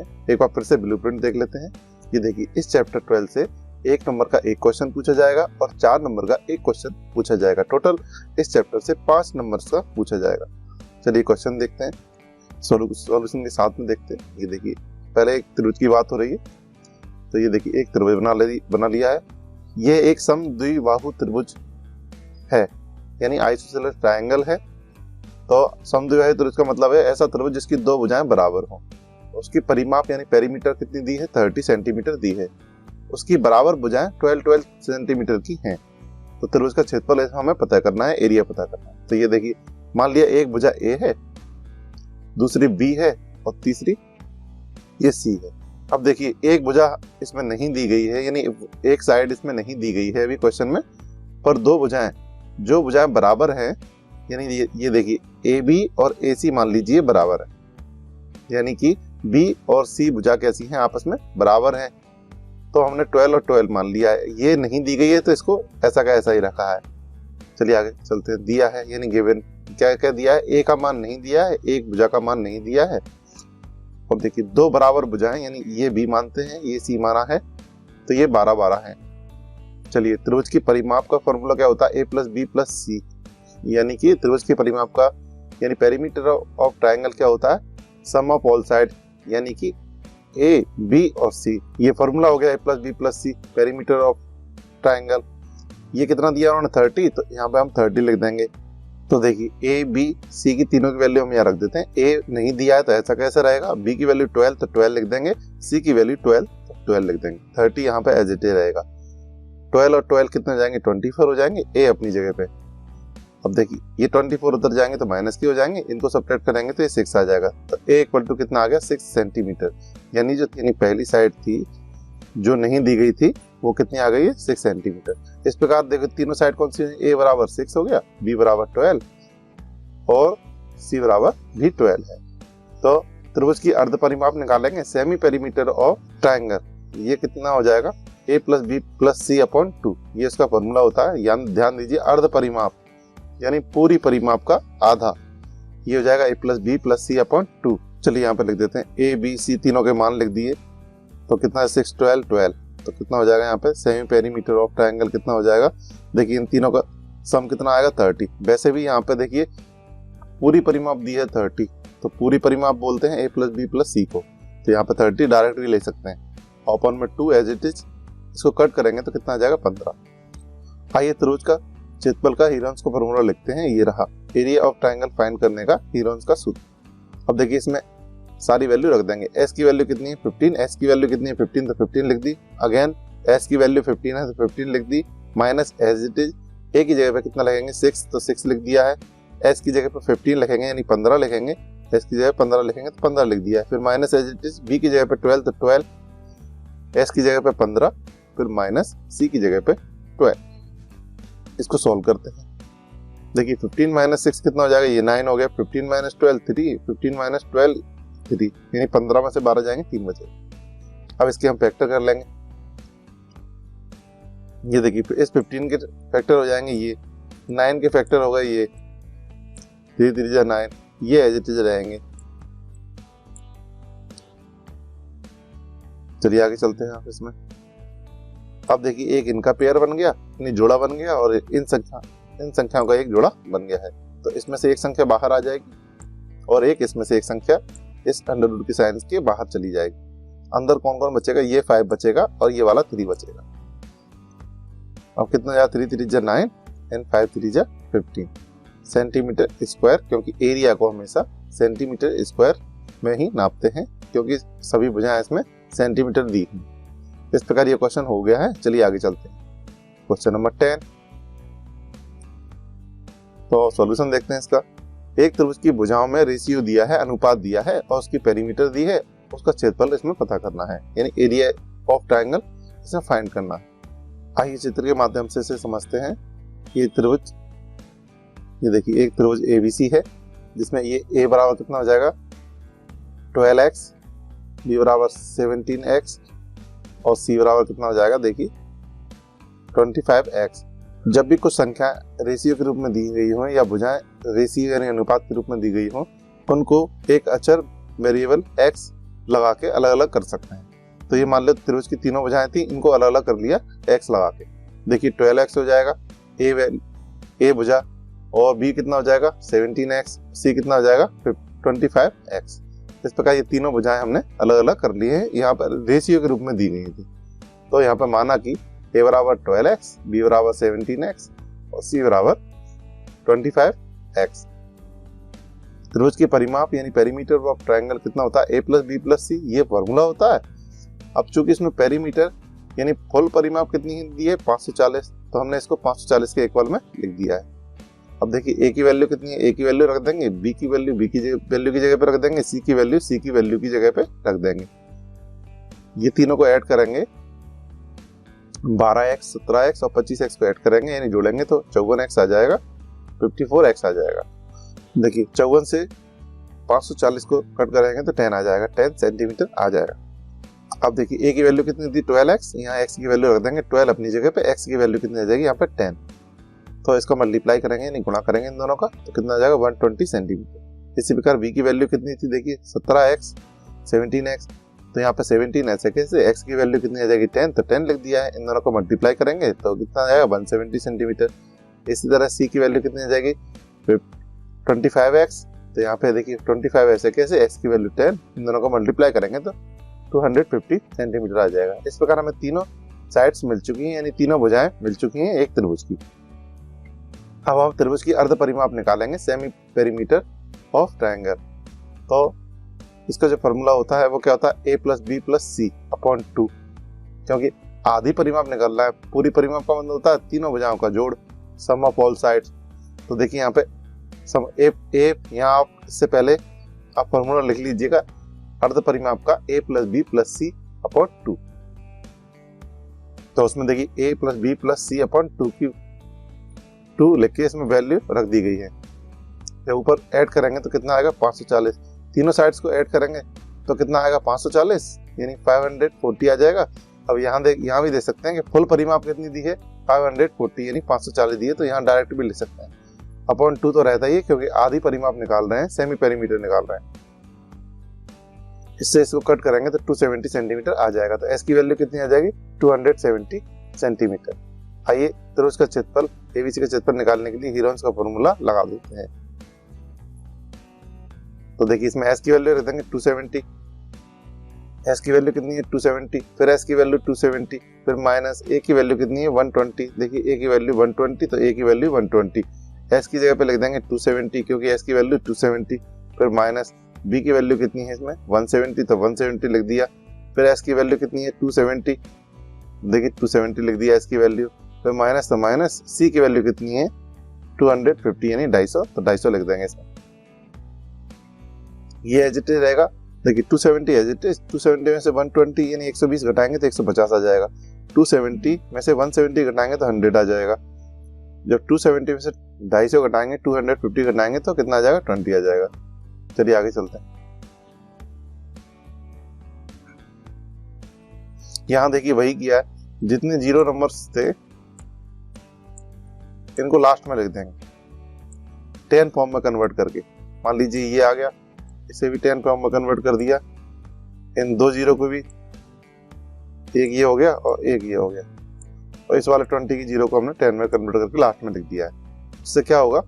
एक बार फिर से ब्लूप्रिंट देख लेते हैं। ये देखिए इस चैप्टर 12 से 1 नंबर का एक क्वेश्चन पूछा जाएगा और 4 नंबर का एक क्वेश्चन पूछा जाएगा। टोटल इस चैप्टर से 5 नंबर का पूछा जाएगा। चलिए क्वेश्चन देखते हैं, सॉल्यूशन के साथ में देखते हैं। ये देखिए पहले एक त्रिभुज की बात हो रही है, तो ये देखिए एक त्रिभुज बना लिया है। ये एक समद्विबाहु त्रिभुज है, यानी आइसोसेलेस ट्रायंगल है। तो समद्विबाहु त्रिभुज का मतलब है ऐसा त्रिभुज जिसकी दो भुजाएं बराबर हों। उसकी परिमाप यानी पेरीमीटर कितनी दी है, 30 सेंटीमीटर दी है। उसकी बराबर भुजाएं 12 सेंटीमीटर की हैं। तो त्रिभुज का क्षेत्रफल हमें पता करना है, एरिया पता करना है। तो ये देखिए मान लिया एक भुजा ए है, दूसरी बी है और तीसरी ये सी है। अब देखिए एक भुजा इसमें नहीं दी गई है, यानी एक साइड इसमें नहीं दी गई है अभी क्वेश्चन में, पर दो भुजाएं जो भुजाएं बराबर हैं, यानी ये देखिए ए बी और ए सी मान लीजिए बराबर है, यानी कि बी और सी भुजा कैसी हैं, आपस में बराबर हैं। तो हमने 12 और 12 मान लिया है। ये नहीं दी गई है तो इसको ऐसा का ऐसा ही रखा है। चलिए आगे चलते हैं। दिया है यानी गिवन क्या क्या दिया है, ए का मान नहीं दिया है, एक भुजा का मान नहीं दिया है। और देखिए दो बराबर भुजाएं, यानी ये बी मानते हैं, ये सी माना है, तो ये 12-12 है। चलिए त्रिभुज की परिमाप का फॉर्मूला क्या होता है, ए प्लस बी प्लस सी, यानी कि त्रिभुज की परिमाप का यानी पेरीमीटर ऑफ ट्रायंगल क्या होता है, सम ऑफ ऑल साइड, यानी कि ए बी और सी। ये फॉर्मूला हो गया A plus B plus C, perimeter of triangle. ये कितना दिया उन्होंने 30, तो यहाँ पे हम 30 लिख देंगे। तो देखिए ए बी सी की तीनों की वैल्यू हम यहाँ रख देते हैं। ए नहीं दिया है तो ऐसा कैसे रहेगा, बी की वैल्यू 12 तो 12 लिख देंगे, सी की वैल्यू 12 तो 12 लिख देंगे। 30 यहाँ पे एज इट इज रहेगा। 12 और 12 कितने हो जाएंगे, 24 हो जाएंगे, ए अपनी जगह पे। अब देखिए ये 24 उधर जाएंगे तो माइनस की हो जाएंगे, इनको सब्ट्रैक्ट करेंगे तो ये 6 आ जाएगा। तो ए इक्वल टू कितना आ गया, 6 सेंटीमीटर। यानी जो पहली साइड थी जो नहीं दी गई थी वो कितनी आ गई है, 6 सेंटीमीटर। इस प्रकार देखो तीनों साइड कौन सी है, ए बराबर 6 हो गया, बी बराबर 12 और सी बराबर भी 12 है। तो त्रिभुज की अर्ध परिमाप निकालेंगे, सेमी पेरीमीटर ऑफ ट्रायंगल। ये कितना हो जाएगा, ए plus B plus C upon 2, ये इसका फॉर्मूला होता है। ध्यान दीजिए अर्ध परिमाप यानी पूरी परिमाप का आधा, ये हो जाएगा ए plus B plus C upon 2। चलिए यहाँ पे लिख देते हैं, ए बी सी तीनों के मान लिख दिए। तो कितना है, 6 12 12, तो कितना हो जाएगा यहाँ पे सेमी पेरीमीटर ऑफ ट्रायंगल कितना हो जाएगा। देखिए इन तीनों का सम कितना आएगा, 30। वैसे भी यहाँ पे देखिए पूरी परिमाप दी है 30, तो पूरी परिमाप बोलते हैं ए प्लस बी प्लस सी को। तो यहाँ पे 30 डायरेक्टली ले सकते हैं, ओपन में 2 एज इट इज, इसको कट करेंगे तो कितना आ जाएगा, 15। आइए त्रिभुज का क्षेत्रफल का हीरोन्स का फॉर्मूला लिखते हैं। ये रहा एरिया ऑफ ट्रायंगल फाइंड करने का हीरोन्स का सूत्र। अब देखिए इसमें सारी वैल्यू रख देंगे। एस की वैल्यू कितनी है, 15, एस की वैल्यू कितनी है, 15, तो 15 लिख दी। अगेन एस की वैल्यू 15 है तो 15 लिख दी, माइनस एज इट इज। ए की जगह पे कितना लगेंगे, 6, तो 6 लिख दिया है। एस की जगह पे 15 लिखेंगे यानी 15 लिखेंगे, एस की जगह 15 लिखेंगे तो 15 लिख दिया है। फिर minus as it is, B की जगह पे 12 तो 12, एस की जगह पे 15, फिर माइनस सी की जगह पे 12। इसको सॉल्व करते हैं। देखिए 15 माइनस 6 कितना हो जाएगा, ये 9 हो गया। 15 माइनस 12 3, 15 माइनस 12 3, यानी 15 में से 12 जाएंगे, 3 बचे। अब इसके हम फैक्टर कर लेंगे। ये देखिए इस 15 के फैक्टर हो जाएंगे, ये 9 के फैक्टर होगा, ये 3 3 जा 9, ये एज इट इज रहेंगे। चलिए आगे चलते हैं आप इसमें। अब देखिए एक इनका पेयर बन गया, यानी जोड़ा बन गया, और इन संख्याओं का एक जोड़ा बन गया है। तो इसमें से एक संख्या बाहर आ जाएगी और एक इसमें से एक संख्या इस अंडर रूट की साइन के बाहर चली जाएगी। अंदर कौन कौन बचेगा, ये 5 बचेगा और ये वाला 3 बचेगा। अब कितना जा, 3 3 जा 9 एंड 5 3 जा 15 सेंटीमीटर स्क्वायर, क्योंकि एरिया को हमेशा सेंटीमीटर स्क्वायर में ही नापते हैं, क्योंकि सभी भुजाएं इसमें सेंटीमीटर दी हैं। इस प्रकार ये क्वेश्चन हो गया है। चलिए आगे चलते हैं, क्वेश्चन नंबर 10। तो सॉल्यूशन देखते हैं इसका। एक त्रिभुज की भुजाओं में रेशियो दिया है, अनुपात दिया है, और उसकी पेरीमीटर दी है, उसका क्षेत्रफल इसमें पता करना है, यानी एरिया ऑफ ट्रायंगल इसे फाइंड करना है। आइए चित्र के माध्यम से इसे समझते हैं। ये त्रिभुज, ये देखिए एक त्रिभुज एबीसी है, जिसमें ये ए बराबर कितना हो जाएगा, 12x, बी बराबर 17x और सी बराबर कितना हो जाएगा, देखिए 25x। जब भी कुछ संख्या रेशियो के रूप में दी गई हो या भुजाएं रेशियो यानी अनुपात के रूप में दी गई हो, उनको एक अचर वेरिएबल x लगा के अलग अलग कर सकते हैं। तो ये मान लो त्रिभुज की तीनों भुजाएं थी, इनको अलग अलग कर लिया x लगा के। देखिए 12x हो जाएगा ए भुजा, और b कितना हो जाएगा 17x, c कितना हो जाएगा 25x। इस प्रकार ये तीनों भुजाएं हमने अलग अलग कर ली हैं, यहाँ पर रेशियो के रूप में दी गई थी। तो यहाँ पर माना कि a बराबर 12x, b बराबर 17x और c बराबर 25x। त्रिभुज के परिमाप यानी पेरीमीटर ऑफ ट्रायंगल कितना होता है, a प्लस बी प्लस सी, ये फॉर्मूला होता है। अब चूंकि इसमें पेरीमीटर यानी फुल परिमाप कितनी दी है 540, तो हमने इसको 540 के इक्वल में लिख दिया है। अब देखिए a की वैल्यू कितनी है, a की वैल्यू रख देंगे, b की वैल्यू b की वैल्यू की जगह पे रख देंगे, c की वैल्यू c की वैल्यू की जगह पे रख देंगे। ये तीनों को ऐड करेंगे, 12x 17x और 25x को ऐड करेंगे यानी जोड़ेंगे तो 54x आ जाएगा, 54x आ जाएगा। देखिए 54 से 540 को कट करेंगे तो 10 आ जाएगा, 10 सेंटीमीटर आ जाएगा। अब देखिए a की वैल्यू कितनी थी 12x, यहाँ x की वैल्यू रख देंगे 12 अपनी जगह पे, x की वैल्यू कितनी आ जाएगी यहाँ पे 10। तो इसको मल्टीप्लाई करेंगे यानी गुणा करेंगे इन दोनों का, तो कितना आ जाएगा 120 सेंटीमीटर। इसी प्रकार b की वैल्यू कितनी थी, देखिए 17x 17x, तो यहाँ पे 17 ऐसे कैसे, x की वैल्यू कितनी आ जाएगी 10, तो 10 लिख दिया है। इन दोनों को मल्टीप्लाई करेंगे तो कितना आ जाएगा 170 सेंटीमीटर। इसी तरह c की वैल्यू कितनी आ जाएगी 25x, तो यहाँ पे देखिए 25 ऐसे कैसे, x की वैल्यू 10, इन दोनों को मल्टीप्लाई करेंगे तो 250 सेंटीमीटर आ जाएगा। इस प्रकार हमें तीनों साइड्स मिल चुकी हैं यानी तीनों भुजाएं मिल चुकी हैं एक त्रिभुज की। अब हम त्रिभुज की अर्ध परिमाप निकालेंगे, सेमी पेरीमीटर ऑफ ट्रायंगल। तो इसका जो फॉर्मूला होता है वो क्या होता है, a plus B plus C upon 2, क्योंकि आधी परिमाप निकालना है, पूरी परिमाप का मतलब होता है तीनों भुजाओं का जोड़, सम ऑफ ऑल साइड्स। तो देखिए यहाँ पे सम a यहाँ आप इससे पहले आप फॉर्मूला लिख लीजिएगा अर्ध परिमाप का, a plus B plus C upon 2। तो उसमें देखिए a plus B plus C upon 2 की 2 लिख के इसमें वैल्यू रख दी गई है। जब ऊपर ऐड करेंगे तो कितना आएगा 540, तीनों साइड्स को ऐड करेंगे तो कितना आएगा 540 यानी 540 आ जाएगा। अब यहाँ भी देख सकते हैं कि फुल परिमाप कितनी दी है 540 यानी 540 दी है, तो यहाँ डायरेक्ट भी लिख सकते हैं। अपॉन 2 तो रहता ही है क्योंकि आधी परिमाप निकाल रहे हैं, सेमी पेरीमीटर निकाल रहे हैं। इससे इसको कट करेंगे तो 270 सेंटीमीटर आ जाएगा। तो s की वैल्यू कितनी आ जाएगी 270 सेंटीमीटर। आइए त्रिभुज का क्षेत्रफल एबीसी का क्षेत्रफल निकालने के लिए हीरोन्स का फॉर्मूला लगा देते हैं। तो देखिए इसमें s की वैल्यू रख देंगे 270, s की वैल्यू कितनी है 270, फिर s की वैल्यू 270, फिर माइनस a की वैल्यू कितनी है 120। देखिए a की वैल्यू 120 तो a की वैल्यू 120, s की जगह पे लिख देंगे 270 क्योंकि s की वैल्यू 270, फिर माइनस b की वैल्यू कितनी है इसमें 170 तो 170 लिख दिया, फिर s की वैल्यू कितनी है 270, देखिए 270 लिख दिया s की वैल्यू, फिर माइनस तो माइनस c की वैल्यू कितनी है 250 यानी 250, तो 250 लिख देंगे इसमें। ये एज इट इज रहेगा, देखिए 270 एज इट इज, 270 में से 120 यानी 120 घटाएंगे तो 150 आ जाएगा, 270 में से 170 घटाएंगे तो 100 आ जाएगा, जब 270 में से 250 घटाएंगे 250 घटाएंगे तो कितना आ जाएगा 20 आ जाएगा। चलिए आगे चलते हैं। यहाँ देखिए वही किया है, जितने जीरो नंबर्स थे इनको लास्ट में लिख देंगे 10 फॉर्म में कन्वर्ट करके। मान लीजिए ये आ गया, इसे भी 10 फॉर्म में कन्वर्ट कर दिया, इन दो जीरो को भी, एक ये हो गया और एक ये हो गया, और इस वाले 20 की जीरो को हमने 10 में कन्वर्ट करके लास्ट में लिख दिया है। इससे क्या होगा,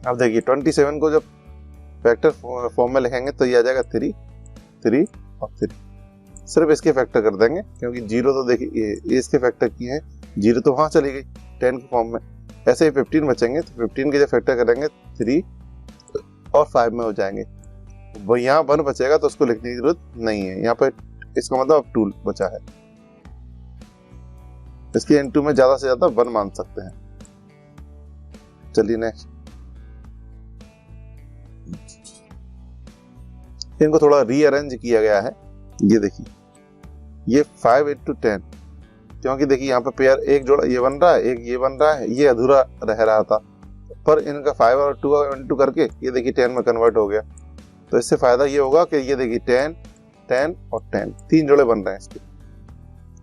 अब देखिए 27 को जब फैक्टर फॉर्म में लिखेंगे तो ये आ जाएगा 3 3 और 3, सिर्फ इसके फैक्टर कर देंगे क्योंकि जीरो तो देखिए ये इसके फैक्टर किए हैं, जीरो तो वहां चली गई 10 के फॉर्म में। ऐसे ही 15 बचेंगे तो 15 के जब फैक्टर करेंगे 3 और 5 में हो जाएंगे, वो यहाँ 1 बचेगा तो उसको लिखने की जरूरत नहीं है, यहाँ पर इसका मतलब अब 2 बचा है, इसके n2 में ज्यादा से ज्यादा 1 मान सकते हैं। चलिए नेक्स्ट, इनको थोड़ा रीअरेंज किया गया है। ये देखिए ये 5 into 10, क्योंकि देखिए यहाँ पे पेयर एक जोड़ा ये बन रहा है, एक ये बन रहा है, ये अधूरा रह रहा था, पर इनका 5 और 2 into करके ये देखिए 10 में कन्वर्ट हो गया। तो इससे फायदा ये होगा कि ये देखिए 10 10 और 10 3 जोड़े बन रहे हैं इसके,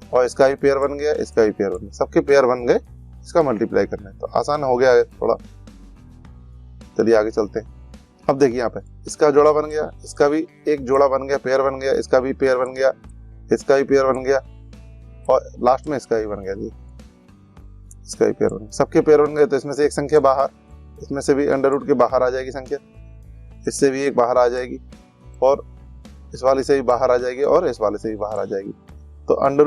और इसका भी पेयर बन गया, इसका भी पेयर बन गया, सबके पेयर बन गए, इसका मल्टीप्लाई करना है तो आसान हो गया है थोड़ा। चलिए आगे चलते हैं। अब देखिए यहाँ पे इसका जोड़ा बन गया, इसका भी एक जोड़ा बन गया, पेयर बन गया, इसका भी पेयर बन गया, इसका भी पेयर बन गया और लास्ट में इसका भी बन गया जी, इसका भी पेयर बन गया। सबके पेयर बन गए तो इसमें से एक संख्या बाहर, इसमें से भी अंडर रूट के बाहर आ जाएगी संख्या, इससे भी एक बाहर आ जाएगी और इस वाले से भी बाहर आ जाएगी और इस वाले से भी बाहर आ जाएगी। तो अंडर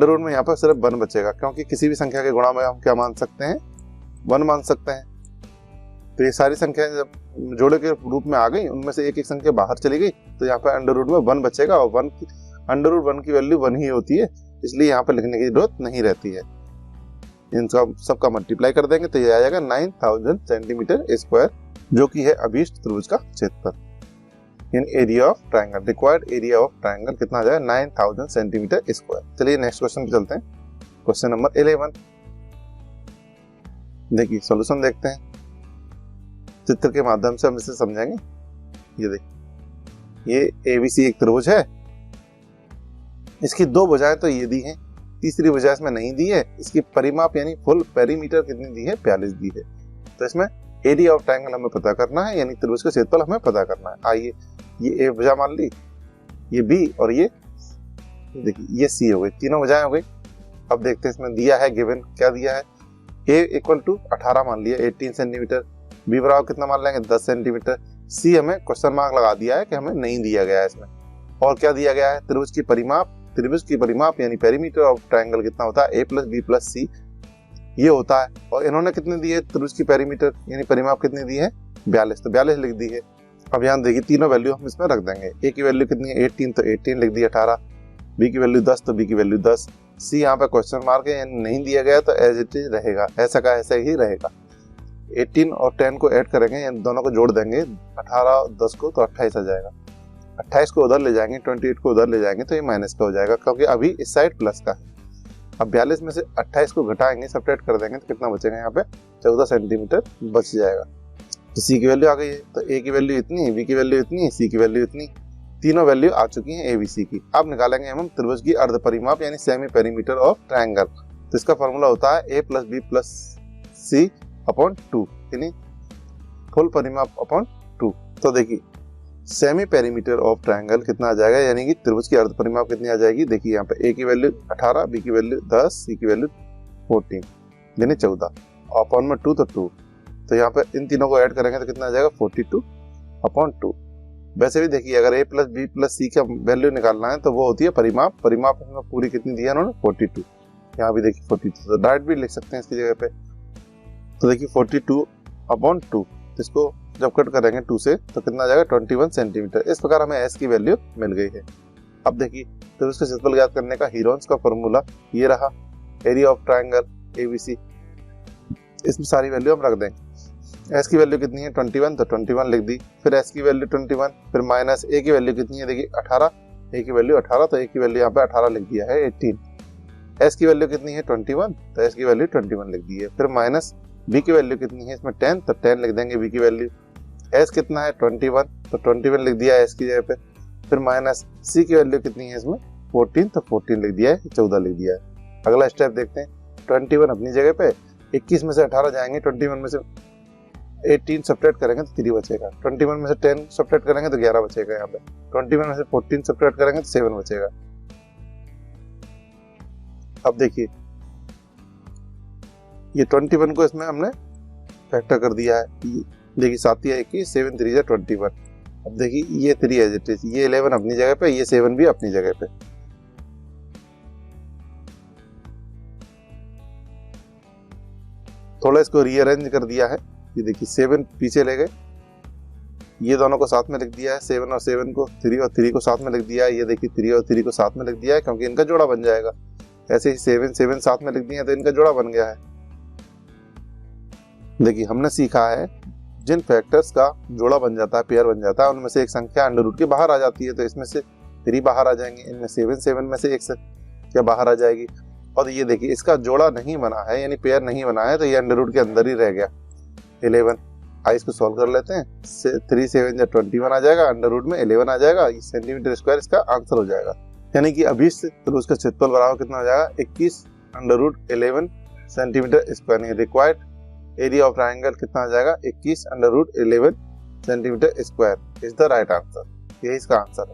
रूट में यहाँ पर सिर्फ 1 बचेगा, क्योंकि किसी भी संख्या के गुणा में हम क्या मान सकते हैं, 1 मान सकते हैं। तो ये सारी संख्याएं जब जोड़े के रूप में आ गई, उनमें से एक एक संख्या बाहर चली गई, तो यहाँ पे अंडर रूट में 1 बचेगा और अंडर रूट 1 की वैल्यू 1 ही होती है, इसलिए यहाँ पे लिखने की जरूरत नहीं रहती है। इन सबका मल्टीप्लाई कर देंगे तो ये आ जाएगा 9000 सेंटीमीटर स्क्वायर, जो कि है अभीष्ट त्रिभुज का क्षेत्रफल। In area of triangle, required area of triangle कितना आ जाएगा, 9000 सेंटीमीटर स्क्वायर। चलिए नेक्स्ट क्वेश्चन पे चलते हैं, क्वेश्चन नंबर 11। देखिए सॉल्यूशन देखते हैं, चित्र के माध्यम से हम इसे समझेंगे। ये देखिए, ये एबीसी एक त्रिभुज है, इसकी 2 भुजाएं तो ये दी हैं, तीसरी भुजा इसमें नहीं दी है। इसकी परिमाप यानी फुल पेरीमीटर कितनी दी है, 42 दी है। तो इसमें एरिया ऑफ ट्रायंगल हमें पता करना है, यानी त्रिभुज का क्षेत्रफल हमें पता करना है। आइए, ये ए भुजा मान ली, ये बी और ये देखिए ये सी हो गई, तीनों भुजाएं हो गई। अब देखते हैं इसमें दिया है, गिवन क्या दिया है, ए इक्वल टू 18 मान लिया, 18 सेंटीमीटर, बी बराबर कितना मान लेंगे, 10 सेंटीमीटर, सी हमें क्वेश्चन मार्क लगा दिया है कि हमें नहीं दिया गया है इसमें। और क्या दिया गया है, त्रिभुज की परिमाप यानी पेरीमीटर ऑफ ट्रायंगल कितना होता है, ए प्लस बी प्लस सी, ये होता है। और इन्होंने कितने दी है, त्रिभुज की पेरीमीटर यानी परिमाप कितनी दी है, 42, तो 42 लिख दी है। अब यहाँ देखिए तीनों वैल्यू हम इसमें रख देंगे, ए की वैल्यू कितनी है 18, तो 18 लिख दी, 18, बी की वैल्यू 10, तो बी की वैल्यू 10, सी यहाँ पे क्वेश्चन मार्क है यानी नहीं दिया गया, तो एज इट इज रहेगा, ऐसा का ऐसा ही रहेगा। 18 और 10 को ऐड करेंगे, यानी दोनों को जोड़ देंगे, 18 और 10 को, तो 28 आ जाएगा। 28 को उधर ले जाएंगे, 28 को उधर ले जाएंगे, तो ये माइनस का हो जाएगा, क्योंकि अभी इस साइड प्लस का है। अब 42 में से 28 को घटाएंगे, सब्ट्रैक्ट कर देंगे, तो कितना बचेगा यहाँ पे, 14 सेंटीमीटर बच जाएगा। तो सी की वैल्यू आ गई है, तो ए की वैल्यू इतनी, बी की वैल्यू इतनी, सी की वैल्यू इतनी, तीनों वैल्यू आ चुकी हैं ए बी सी की। अब निकालेंगे हम त्रिभुज की अर्ध परिमाप यानी सेमी पेरीमीटर ऑफ ट्रायंगल। तो इसका फॉर्मूला होता है ए plus B plus C upon 2 यानी फुल परिमाप अपॉन 2। तो देखिए सेमी पेरीमीटर ऑफ ट्रायंगल कितना आ जाएगा, यानी कि त्रिभुज की अर्ध परिमाप कितनी आ जाएगी। देखिए यहाँ पे ए की वैल्यू 18, बी की वैल्यू 10, सी की वैल्यू 14 यानी 14, अपॉन में 2 तो 2, तो यहाँ पे इन तीनों को ऐड करेंगे तो कितना आ जाएगा 42 अपॉन 2। वैसे भी देखिए अगर ए प्लस बी प्लस सी का वैल्यू निकालना है तो वो होती है परिमाप में पूरी कितनी दी है उन्होंने 42, यहाँ भी देखिए 42, तो डायरेक्ट भी लिख सकते हैं इसकी जगह पे। तो देखिए 42 अपॉन 2, इसको जब कट करेंगे 2 से तो कितना आ जाएगा 21 सेंटीमीटर। इस प्रकार हमें एस की वैल्यू मिल गई है। अब देखिए तो इसका क्षेत्रफल ज्ञात करने का हीरोन्स का फॉर्मूला ये रहा, एरिया ऑफ ट्रायंगल एबीसी, इसमें सारी वैल्यू हम रख देंगे। एस की वैल्यू कितनी है 21, तो 21 लिख दी, फिर एस की वैल्यू 21, फिर माइनस ए की वैल्यू कितनी है, देखिए 18, ए की वैल्यू 18, तो ए की वैल्यू यहाँ पे 18 लिख दिया है 18, एस की वैल्यू कितनी है 21, तो एस की वैल्यू 21 लिख दी है, फिर माइनस बी की वैल्यू कितनी है इसमें 10, तो 10 लिख देंगे बी की वैल्यू, एस कितना है 21, तो 21 लिख दिया एस की जगह पे, फिर माइनस सी की वैल्यू कितनी है इसमें 14, तो 14 लिख दिया है, 14 लिख दिया है। अगला स्टेप देखते हैं, 21 अपनी जगह पे, 21 में से 18 जाएंगे, 21 में से 18 सब्ट्रैक्ट करेंगे तो 3 बचेगा, 21 में से 10 सब्ट्रैक्ट करेंगे तो 11 बचेगा, यहाँ पे 21 में से 14 सब्ट्रैक्ट करेंगे तो 7 बचेगा। अब देखिए ये 21 को इसमें हमने फैक्टर कर दिया है, देखिए 7 या 21, 7 3 या 21। अब देखिए ये 3 एज इट इज, ये 11 अपनी जगह पे, ये 7 भी अपनी जगह पे। थोड़ा इसको रीअरेंज कर दिया है, ये देखिए 7 पीछे ले गए, ये दोनों को साथ में लिख दिया है, 7 और 7 को, 3 और 3 को साथ में लिख दिया है, ये देखिए 3 और 3 को साथ में लिख दिया है क्योंकि इनका जोड़ा बन जाएगा। ऐसे ही 7 7 साथ में लिख दिया तो इनका जोड़ा बन गया है। देखिए हमने सीखा है जिन फैक्टर्स का जोड़ा बन जाता है, पेयर बन जाता है, उनमें से एक संख्या अंडर रूट के बाहर आ जाती है, तो इसमें से 3 बाहर आ जाएंगे, इनमें 7 में से एक संख्या बाहर आ जाएगी। और ये देखिए इसका जोड़ा नहीं बना है यानी पेयर नहीं बना है, तो ये अंडर रूट के अंदर ही रह गया 11। आइए इसको सॉल्व कर लेते हैं, 3 7 या 21 आ जाएगा, अंडर रूट में 11 आ जाएगा, सेंटीमीटर स्क्वायर इसका आंसर हो जाएगा। यानी कि अभी से तो उसका क्षेत्रफल बराबर कितना हो जाएगा 21 under root 11 centimetre square. Required area of triangle कितना आ जाएगा 21 under root 11 centimetre square is the right answer. यही इसका आंसर है।